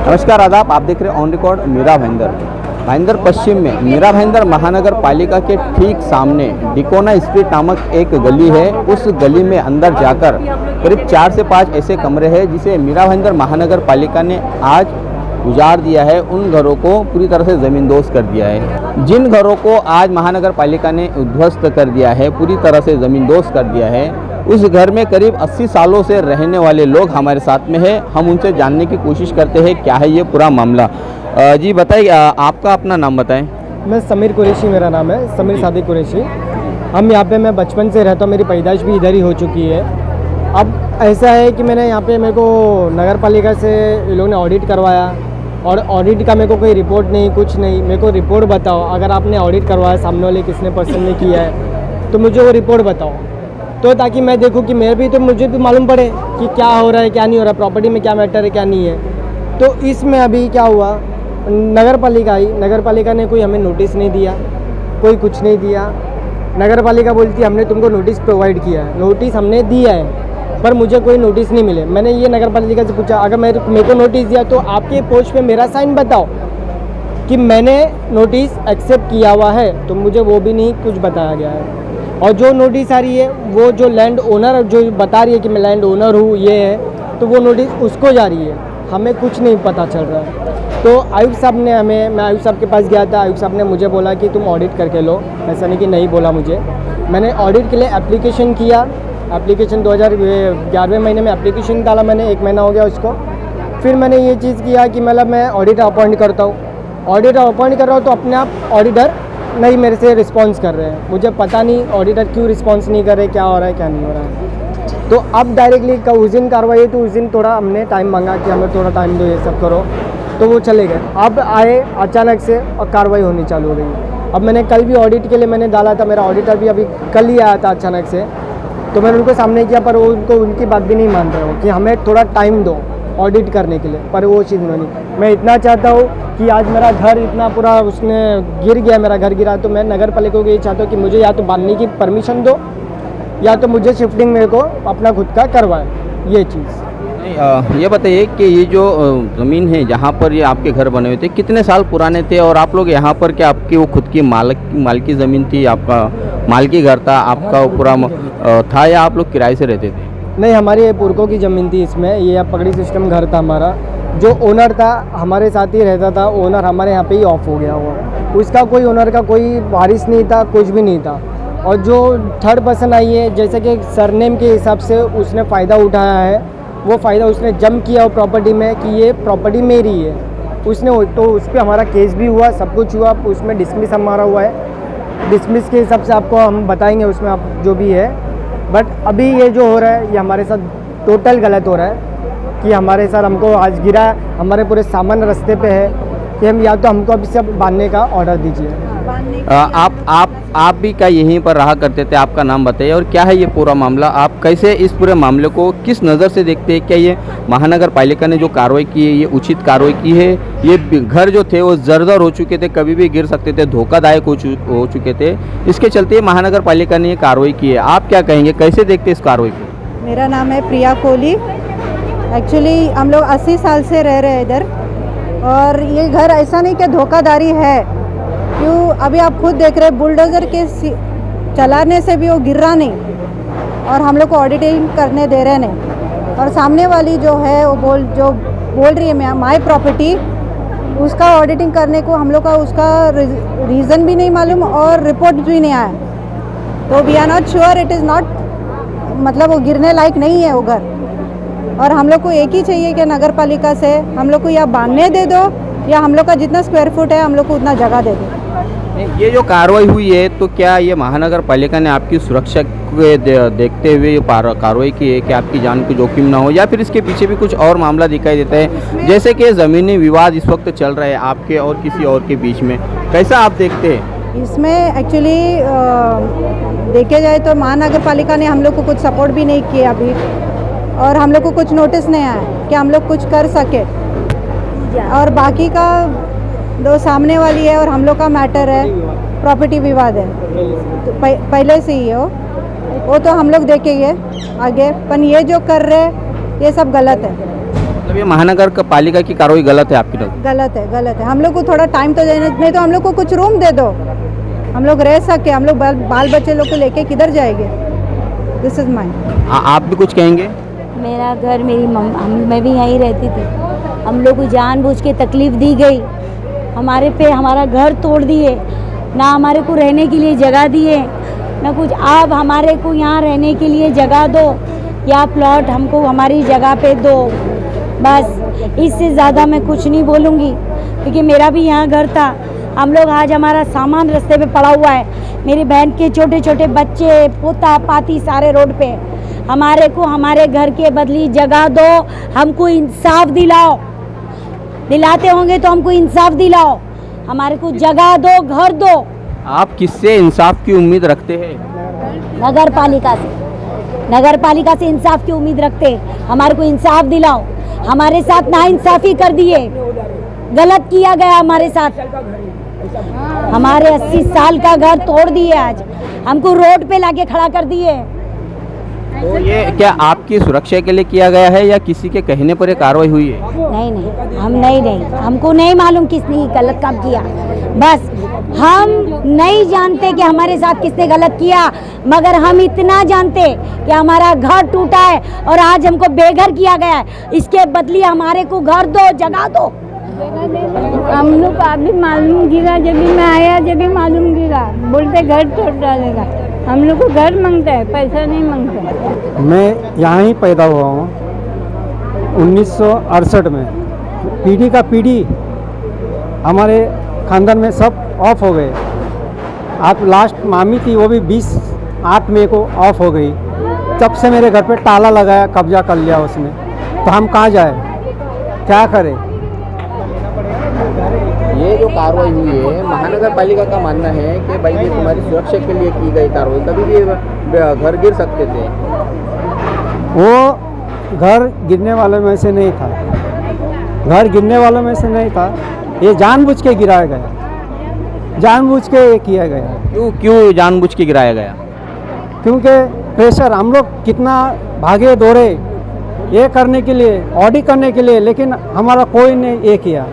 नमस्कार आदाब, आप देख रहे हैं ऑन रिकॉर्ड मीरा भाईंदर पश्चिम में मीरा भाईंदर महानगर पालिका के ठीक सामने डिकोना स्ट्रीट नामक एक गली है। उस गली में अंदर जाकर करीब 4 से 5 ऐसे कमरे हैं जिसे मीरा भाईंदर महानगर पालिका ने आज उजाड़ दिया है। उन घरों को पूरी तरह से ज़मींदोज़ कर दिया है। जिन घरों को आज महानगर पालिका ने उद्ध्वस्त कर दिया है, पूरी तरह से ज़मींदोज़ कर दिया है, उस घर में करीब 80 सालों से रहने वाले लोग हमारे साथ में है। हम उनसे जानने की कोशिश करते हैं क्या है ये पूरा मामला। जी बताइए, आपका अपना नाम बताएं। मैं समीर कुरैशी, मेरा नाम है समीर सादिक कुरैशी। हम यहाँ पे मैं बचपन से रहता हूँ, मेरी पैदाइश भी इधर ही हो चुकी है। अब ऐसा है कि मैंने यहाँ पे मेरे को नगर पालिका से ये लोगों ने ऑडिट करवाया और ऑडिट का मेरे को कोई रिपोर्ट नहीं, कुछ नहीं। मेरे को रिपोर्ट बताओ, अगर आपने ऑडिट करवाया, सामने वाले किसने पर्सन ने किया है, तो मुझे वो रिपोर्ट बताओ, तो ताकि मैं देखूँ कि मुझे भी मालूम पड़े कि क्या हो रहा है क्या नहीं हो रहा है, प्रॉपर्टी में क्या मैटर है क्या नहीं है। तो इसमें अभी क्या हुआ, नगर पालिका आई, नगर पालिका ने कोई हमें नोटिस नहीं दिया, कोई कुछ नहीं दिया। नगर पालिका बोलती है हमने तुमको नोटिस प्रोवाइड किया है। नोटिस हमने दिया है पर मुझे कोई नोटिस नहीं मिले। मैंने ये नगर पालिका से पूछा, अगर मेरे को नोटिस दिया तो आपके पोस्ट पे मेरा साइन बताओ कि मैंने नोटिस एक्सेप्ट किया हुआ है, तो मुझे वो भी नहीं कुछ बताया गया है। और जो नोटिस आ रही है वो जो लैंड ओनर जो बता रही है कि मैं लैंड ओनर हूँ ये है, तो वो नोटिस उसको जा रही है, हमें कुछ नहीं पता चल रहा है। तो आयुक्त साहब ने मैं आयुक्त साहब के पास गया था। आयुक्त साहब ने मुझे बोला कि तुम ऑडिट करके लो। ऐसा नहीं कि नहीं बोला मुझे। मैंने ऑडिट के लिए एप्लीकेशन किया। एप्लीकेशन 2011वें महीने में एप्लीकेशन डाला मैंने, 1 महीना हो गया उसको। फिर मैंने ये चीज़ किया कि मतलब मैं ऑडिटर अपॉइंट करता हूँ। ऑडिटर अपॉइंट कर रहा हूँ तो अपने आप ऑडिटर नहीं मेरे से रिस्पॉन्स कर रहे हैं। मुझे पता नहीं ऑडिटर क्यों रिस्पॉन्स नहीं कर रहे, क्या हो रहा है क्या नहीं हो रहा है। तो अब डायरेक्टली उस दिन कार्रवाई है, तो उस दिन थोड़ा हमने टाइम मांगा कि हमें थोड़ा टाइम दो, ये सब करो, तो वो चले गए। अब आए अचानक से और कार्रवाई होनी चालू हो गई। अब मैंने कल भी ऑडिट के लिए मैंने डाला था, मेरा ऑडिटर भी अभी कल ही आया था अचानक से, तो मैंने उनको सामने किया पर वो उनकी बात भी नहीं मान रहे हो कि हमें थोड़ा टाइम दो ऑडिट करने के लिए, पर वो चीज़ नहीं। मैं इतना चाहता हूँ कि आज मेरा घर इतना पूरा उसने गिर गया, मेरा घर गिरा, तो मैं नगर पालिका को ये चाहता हूँ कि मुझे या तो बांधने की परमिशन दो या तो मुझे शिफ्टिंग मेरे को अपना खुद का करवाए ये चीज़। ये बताइए कि ये जो ज़मीन है जहाँ पर ये आपके घर बने हुए थे, कितने साल पुराने थे और आप लोग यहाँ पर क्या आपकी वो खुद की माल की ज़मीन थी, आपका माल की घर था, आपका वो पूरा था या आप लोग किराए से रहते थे? नहीं, हमारी पुरखों की ज़मीन थी इसमें। ये पगड़ी सिस्टम घर था हमारा। जो ओनर था हमारे साथ ही रहता था, ओनर हमारे यहाँ पे ही ऑफ हो गया हुआ। उसका कोई ओनर का कोई वारिस नहीं था, कुछ भी नहीं था। और जो थर्ड पर्सन आई है, जैसे कि सरनेम के हिसाब से उसने फ़ायदा उठाया है, वो फ़ायदा उसने जम किया हो प्रॉपर्टी में कि ये प्रॉपर्टी मेरी है उसने, तो उस पर हमारा केस भी हुआ, सब कुछ हुआ। उसमें डिसमिस हमारा हुआ है। डिसमिस के हिसाब से आपको हम बताएंगे उसमें आप जो भी है। बट अभी ये जो हो रहा है ये हमारे साथ टोटल गलत हो रहा है कि हमारे साथ हमको आज गिरा, हमारे पूरे सामान रास्ते पे है कि हम या तो हमको अभी सब बांधने का ऑर्डर दीजिए। आप भी क्या यहीं पर रहा करते थे? आपका नाम बताइए और क्या है ये पूरा मामला, आप कैसे इस पूरे मामले को किस नज़र से देखते हैं? क्या ये महानगर पालिका ने जो कार्रवाई की है ये उचित कार्रवाई की है? ये घर जो थे वो जर्जर हो चुके थे, कभी भी गिर सकते थे, धोखादायक हो चुके थे, इसके चलते महानगर पालिका ने ये कार्रवाई की है। आप क्या कहेंगे, कैसे देखते हैं इस कार्रवाई को? मेरा नाम है प्रिया कोहली। एक्चुअली हम लोग 80 साल से रह रहे हैं इधर, और ये घर ऐसा नहीं कि धोखाधड़ी है। क्यों, अभी आप खुद देख रहे हैं बुलडोज़र के चलाने से भी वो गिर रहा नहीं और हम लोग को ऑडिटिंग करने दे रहे नहीं। और सामने वाली जो है वो बोल रही है माई प्रॉपर्टी, उसका ऑडिटिंग करने को हम लोग का उसका रीज़न भी नहीं मालूम और रिपोर्ट भी नहीं आया। तो we are not sure, it is not, मतलब वो गिरने लायक नहीं है वो घर। और हम लोग को एक ही चाहिए कि नगर पालिका से हम लोग को या बांधने दे दो या हम लोग का जितना स्क्वायर फुट है हम लोग को उतना जगह दे दो। ये जो कार्रवाई हुई है तो क्या ये महानगर पालिका ने आपकी सुरक्षा को देखते हुए ये कार्रवाई की है कि आपकी जान को जोखिम ना हो, या फिर इसके पीछे भी कुछ और मामला दिखाई देता है, जैसे कि ज़मीनी विवाद इस वक्त चल रहा है आपके और किसी और के बीच में, कैसा आप देखते हैं? इसमें एक्चुअली देखे जाए तो महानगर पालिका ने हम लोग को कुछ सपोर्ट भी नहीं किया अभी, और हम लोग को कुछ नोटिस नहीं आया कि हम लोग कुछ कर सके। और बाकी का दो सामने वाली है और हम लोग का मैटर है, प्रॉपर्टी विवाद है, तो पहले से ही हो वो तो हम लोग देखेंगे आगे, पर ये जो कर रहे ये सब गलत है। ये महानगर का पालिका की कार्रवाई गलत है आपकी तरफ? गलत है। हम लोग को थोड़ा टाइम तो देना, नहीं तो हम लोग को कुछ रूम दे दो, हम लोग रह सके। हम लोग बाल बच्चे लोग को लेके किधर जाएंगे? This is mine. आप भी कुछ कहेंगे? मेरा घर मेरी मैं भी यहीं रहती थी। हम लोग को जानबूझ के तकलीफ़ दी गई, हमारे पे हमारा घर तोड़ दिए, ना हमारे को रहने के लिए जगह दिए ना कुछ। आप हमारे को यहाँ रहने के लिए जगह दो या प्लॉट हमको हमारी जगह पे दो, बस। इससे ज़्यादा मैं कुछ नहीं बोलूँगी, क्योंकि मेरा भी यहाँ घर था। हम लोग आज हमारा सामान रास्ते पे पड़ा हुआ है, मेरी बहन के छोटे छोटे बच्चे, पोता पाती सारे रोड पे। हमारे को हमारे घर के बदली जगह दो, हमको इंसाफ दिलाओ। दिलाते होंगे तो हमको इंसाफ दिलाओ, हमारे को जगह दो, घर दो। आप किससे इंसाफ की उम्मीद रखते हैं? नगर पालिका से इंसाफ की उम्मीद रखते हैं। हमारे को इंसाफ दिलाओ। हमारे साथ नाइंसाफी कर दिए, गलत किया गया हमारे साथ। हमारे 80 साल का घर तोड़ दिए, आज हमको रोड पे लाके खड़ा कर दिए। तो ये क्या आपकी सुरक्षा के लिए किया गया है या किसी के कहने पर ये कार्रवाई हुई है? नहीं, हम नहीं, हमको नहीं मालूम किसने गलत काम किया। बस हम नहीं जानते कि हमारे साथ किसने गलत किया, मगर हम इतना जानते कि हमारा घर टूटा है और आज हमको बेघर किया गया है। इसके बदले हमारे को घर दो, जगह दो। हम लोग अभी मालूम गिरा, जब भी मैं आया जब भी मालूम गिरा, बोलते घर तोड़ डालेगा। हम लोग को घर मांगता है, पैसा नहीं मांगता। मैं यहाँ ही पैदा हुआ हूँ 1968 में। पीढ़ी का पीढ़ी हमारे खानदान में सब ऑफ हो गए। आप लास्ट मामी थी, वो भी 20/8 मई को ऑफ हो गई। तब से मेरे घर पे ताला लगाया, कब्जा कर लिया उसने। तो हम कहाँ जाए, क्या करें? ये जो कार्रवाई हुई है, महानगर पालिका का मानना है कि भाई ये तुम्हारी सुरक्षा के लिए की गई कार्रवाई, कभी भी घर गिर सकते थे। वो घर गिरने वालों में से नहीं था, घर गिरने वालों में से नहीं था। ये जानबूझ के गिराया गया, जानबूझ के ये किया गया। क्यों जानबूझ के गिराया गया? क्योंकि प्रेशर, हम लोग कितना भागे दौड़े ये करने के लिए, ऑडिट करने के लिए, लेकिन हमारा कोई ने ये किया।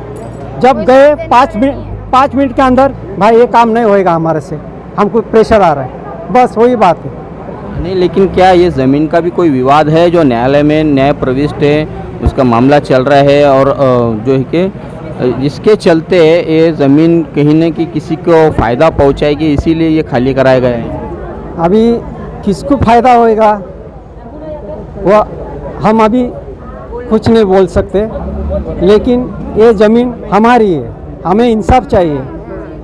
जब गए 5 मिनट के अंदर, भाई ये काम नहीं होएगा हमारे से, हमको प्रेशर आ रहा है, बस वही बात है। नहीं, लेकिन क्या ये ज़मीन का भी कोई विवाद है जो न्यायालय में न्याय प्रविष्ट है, उसका मामला चल रहा है और जो है कि जिसके चलते ये ज़मीन कहीं न कहीं किसी को फ़ायदा पहुंचाएगी, इसीलिए ये खाली कराया गया है? अभी किसको फ़ायदा होएगा वो हम अभी कुछ नहीं बोल सकते, लेकिन ये ज़मीन हमारी है, हमें इंसाफ चाहिए।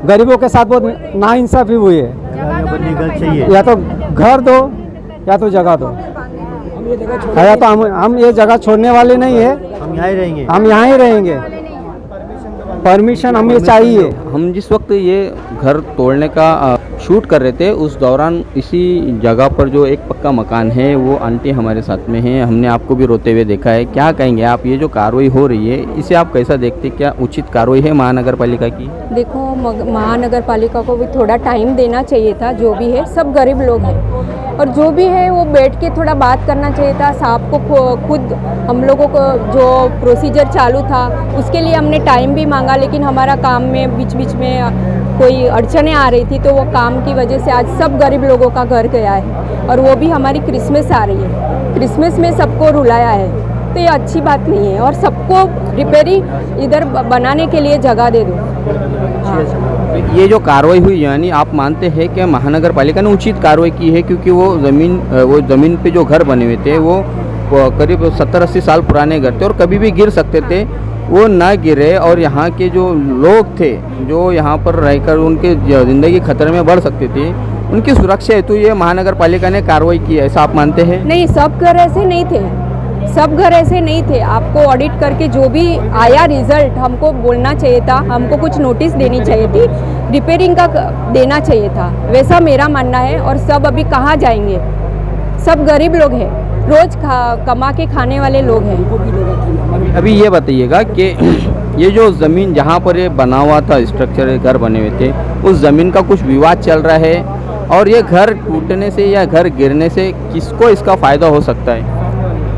गरीबों के साथ बहुत नाइंसाफ़ी हुई है। या तो घर दो या तो जगह दो, या तो हम ये जगह छोड़ने वाले नहीं है, हम यहाँ ही रहेंगे। परमिशन हमें चाहिए। हम जिस वक्त ये घर तोड़ने का शूट कर रहे थे, उस दौरान इसी जगह पर जो एक पक्का मकान है, वो आंटी हमारे साथ में है। हमने आपको भी रोते हुए देखा है। क्या कहेंगे आप, ये जो कार्रवाई हो रही है इसे आप कैसा देखते, क्या उचित कार्रवाई है महानगर पालिका की? देखो, महानगर पालिका को भी थोड़ा टाइम देना चाहिए था। जो भी है सब गरीब लोग हैं, और जो भी है वो बैठ के थोड़ा बात करना चाहिए था। साहब को खुद हम लोगों को जो प्रोसीजर चालू था उसके लिए हमने टाइम भी मांगा, लेकिन हमारा काम में बीच बीच में कोई अड़चनें आ रही थी, तो वो काम की वजह से आज सब गरीब लोगों का घर गया है। और वो भी हमारी क्रिसमस आ रही है, क्रिसमस में सबको रुलाया है, तो ये अच्छी बात नहीं है। और सबको रिपेयरिंग इधर बनाने के लिए जगह दे दो। हाँ। ये जो कार्रवाई हुई, यानी आप मानते हैं कि महानगर पालिका ने उचित कार्रवाई की है, क्योंकि वो ज़मीन पे जो घर बने हुए थे वो करीब 70-80 साल पुराने घर थे और कभी भी गिर सकते थे, वो ना गिरे। और यहाँ के जो लोग थे जो यहाँ पर रहकर उनके ज़िंदगी खतरे में बढ़ सकती थी, उनकी सुरक्षा हेतु ये महानगर पालिका ने कार्रवाई की है, ऐसा आप मानते हैं? नहीं, सब घर ऐसे नहीं थे, सब घर ऐसे नहीं थे। आपको ऑडिट करके जो भी आया रिजल्ट हमको बोलना चाहिए था, हमको कुछ नोटिस देनी चाहिए थी, रिपेयरिंग का देना चाहिए था, वैसा मेरा मानना है। और सब अभी कहाँ जाएंगे, सब गरीब लोग हैं, रोज कमा के खाने वाले लोग हैं। अभी ये बताइएगा कि ये जो ज़मीन जहाँ पर ये बना हुआ था, स्ट्रक्चर घर बने हुए थे, उस ज़मीन का कुछ विवाद चल रहा है, और ये घर टूटने से या घर गिरने से किसको इसका फ़ायदा हो सकता है?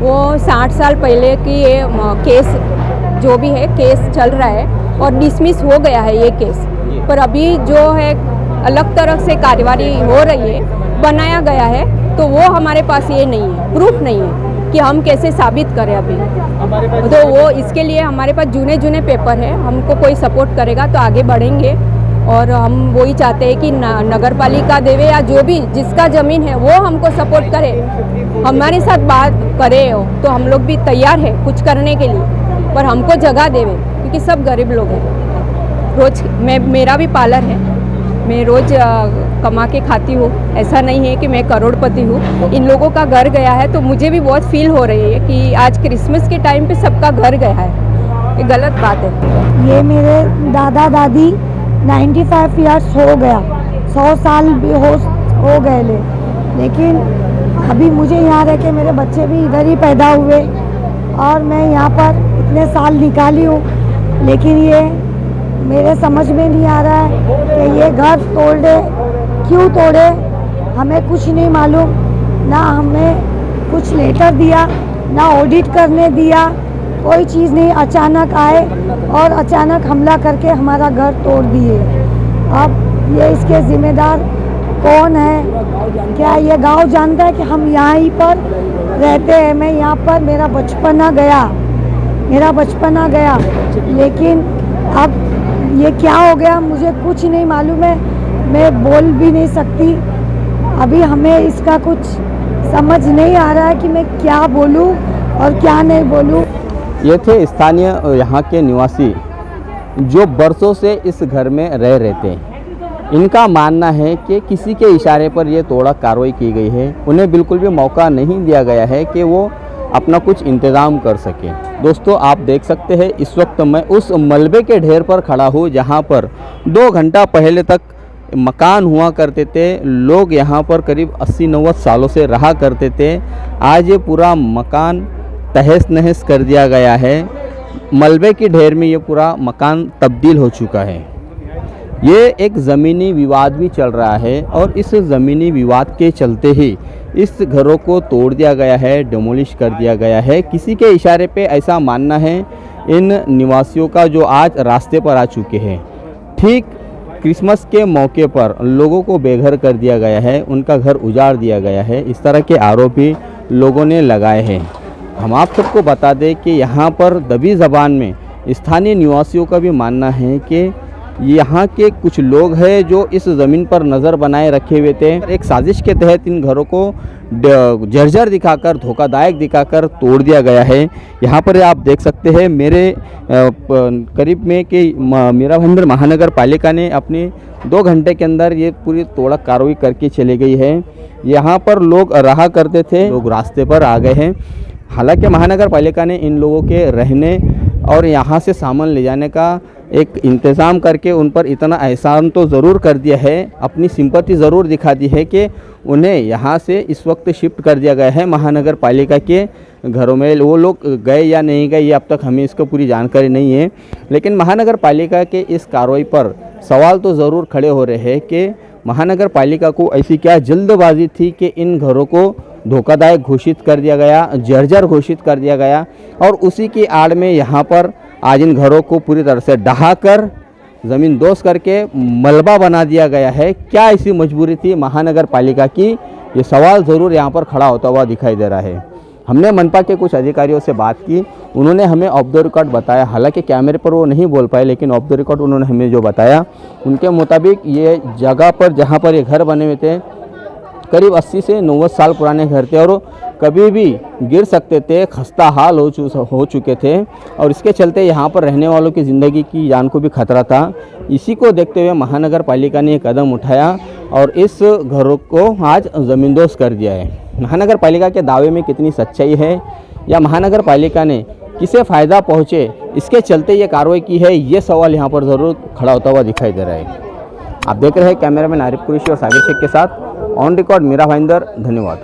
वो 60 साल पहले की ये केस जो भी है केस चल रहा है और डिसमिस हो गया है ये केस, पर अभी जो है अलग तरह से कार्यवाही हो रही है, बनाया गया है, तो वो हमारे पास ये नहीं है, प्रूफ नहीं है कि हम कैसे साबित करें अभी। तो वो इसके लिए हमारे पास जुने पेपर है, हमको कोई सपोर्ट करेगा तो आगे बढ़ेंगे। और हम वही चाहते हैं कि नगर पालिका देवे या जो भी जिसका ज़मीन है वो हमको सपोर्ट करे, हमारे साथ बात करे, तो हम लोग भी तैयार है कुछ करने के लिए, पर हमको जगह देवे, क्योंकि सब गरीब लोग हैं। रोज़ मेरा भी पार्लर है, मैं रोज़ कमा के खाती हूँ, ऐसा नहीं है कि मैं करोड़पति हूँ। इन लोगों का घर गया है तो मुझे भी बहुत फील हो रही है कि आज क्रिसमस के टाइम पे सबका घर गया है, ये गलत बात है। ये मेरे दादा दादी 95 इयर्स हो गया, 100 साल भी हो गए लेकिन अभी मुझे यहाँ रह के मेरे बच्चे भी इधर ही पैदा हुए और मैं यहाँ पर इतने साल निकाली हूँ, लेकिन ये मेरे समझ में नहीं आ रहा है कि ये घर तोड़े, क्यों तोड़े, हमें कुछ नहीं मालूम, ना हमें कुछ लेटर दिया, ना ऑडिट करने दिया, कोई चीज़ नहीं। अचानक आए और अचानक हमला करके हमारा घर तोड़ दिए। अब ये इसके ज़िम्मेदार कौन है? क्या ये गांव जानता है कि हम यहाँ ही पर रहते हैं? मैं यहाँ पर मेरा बचपना गया, लेकिन अब ये क्या हो गया मुझे कुछ नहीं मालूम है, मैं बोल भी नहीं सकती। अभी हमें इसका कुछ समझ नहीं आ रहा है कि मैं क्या बोलूँ और क्या नहीं बोलूँ। ये थे स्थानीय यहाँ के निवासी जो बरसों से इस घर में रह रहे थे। इनका मानना है कि किसी के इशारे पर ये तोड़ा कार्रवाई की गई है, उन्हें बिल्कुल भी मौका नहीं दिया गया है कि वो अपना कुछ इंतज़ाम कर सके। दोस्तों, आप देख सकते हैं इस वक्त मैं उस मलबे के ढेर पर खड़ा हूँ जहाँ पर 2 घंटा पहले तक मकान हुआ करते थे, लोग यहाँ पर करीब 80-90 सालों से रहा करते थे। आज ये पूरा मकान तहस नहस कर दिया गया है, मलबे के ढेर में ये पूरा मकान तब्दील हो चुका है। ये एक ज़मीनी विवाद भी चल रहा है और इस ज़मीनी विवाद के चलते ही इस घरों को तोड़ दिया गया है, डिमोलिश कर दिया गया है। किसी के इशारे पे ऐसा मानना है इन निवासियों का जो आज रास्ते पर आ चुके हैं। ठीक क्रिसमस के मौके पर लोगों को बेघर कर दिया गया है, उनका घर उजाड़ दिया गया है, इस तरह के आरोप भी लोगों ने लगाए हैं। हम आप सबको बता दें कि यहाँ पर दबी ज़बान में स्थानीय निवासियों का भी मानना है कि यहाँ के कुछ लोग हैं जो इस ज़मीन पर नज़र बनाए रखे हुए थे। एक साजिश के तहत इन घरों को जर्जर दिखाकर, धोखादायक दिखाकर तोड़ दिया गया है। यहाँ पर आप देख सकते हैं मेरे करीब में कि मीरा भाईंदर महानगर पालिका ने अपने 2 घंटे के अंदर ये पूरी तोड़ा कार्रवाई करके चली गई है। यहाँ पर लोग रहा करते थे, लोग रास्ते पर आ गए हैं। हालांकि महानगर पालिका ने इन लोगों के रहने और यहाँ से सामान ले जाने का एक इंतज़ाम करके उन पर इतना एहसान तो ज़रूर कर दिया है, अपनी सिंपैथी ज़रूर दिखा दी है कि उन्हें यहाँ से इस वक्त शिफ्ट कर दिया गया है महानगर पालिका के घरों में। वो लोग गए या नहीं गए ये अब तक हमें इसको पूरी जानकारी नहीं है, लेकिन महानगर पालिका के इस कार्रवाई पर सवाल तो ज़रूर खड़े हो रहे हैं कि महानगर पालिका को ऐसी क्या जल्दबाजी थी कि इन घरों को धोखादायक घोषित कर दिया गया, जर्जर घोषित कर दिया गया और उसी की आड़ में यहाँ पर आज इन घरों को पूरी तरह से ढहाकर ज़मीन दोष करके मलबा बना दिया गया है। क्या ऐसी मजबूरी थी महानगर पालिका की? ये सवाल ज़रूर यहाँ पर खड़ा होता हुआ दिखाई दे रहा है। हमने मनपा के कुछ अधिकारियों से बात की, उन्होंने हमें ऑफ द रिकॉर्ड बताया, हालांकि कैमरे पर वो नहीं बोल पाए, लेकिन ऑफ द रिकॉर्ड उन्होंने हमें जो बताया उनके मुताबिक ये जगह पर जहाँ पर ये घर बने हुए थे करीब 80 से 90 साल पुराने घर थे और कभी भी गिर सकते थे, खस्ता हाल हो चुके थे और इसके चलते यहाँ पर रहने वालों की ज़िंदगी की जान को भी खतरा था। इसी को देखते हुए महानगर पालिका ने एक कदम उठाया और इस घरों को आज ज़मींदोज़ कर दिया है। महानगर पालिका के दावे में कितनी सच्चाई है या महानगर पालिका ने किसे फ़ायदा पहुँचे इसके चलते ये कार्रवाई की है, ये सवाल यहाँ पर ज़रूर खड़ा होता हुआ दिखाई दे रहा है। आप देख रहे हैं कैमरामैन आरिफ कुरैशी और साबिर शेख के साथ ऑन रिकॉर्ड मीरा भाईंदर। धन्यवाद।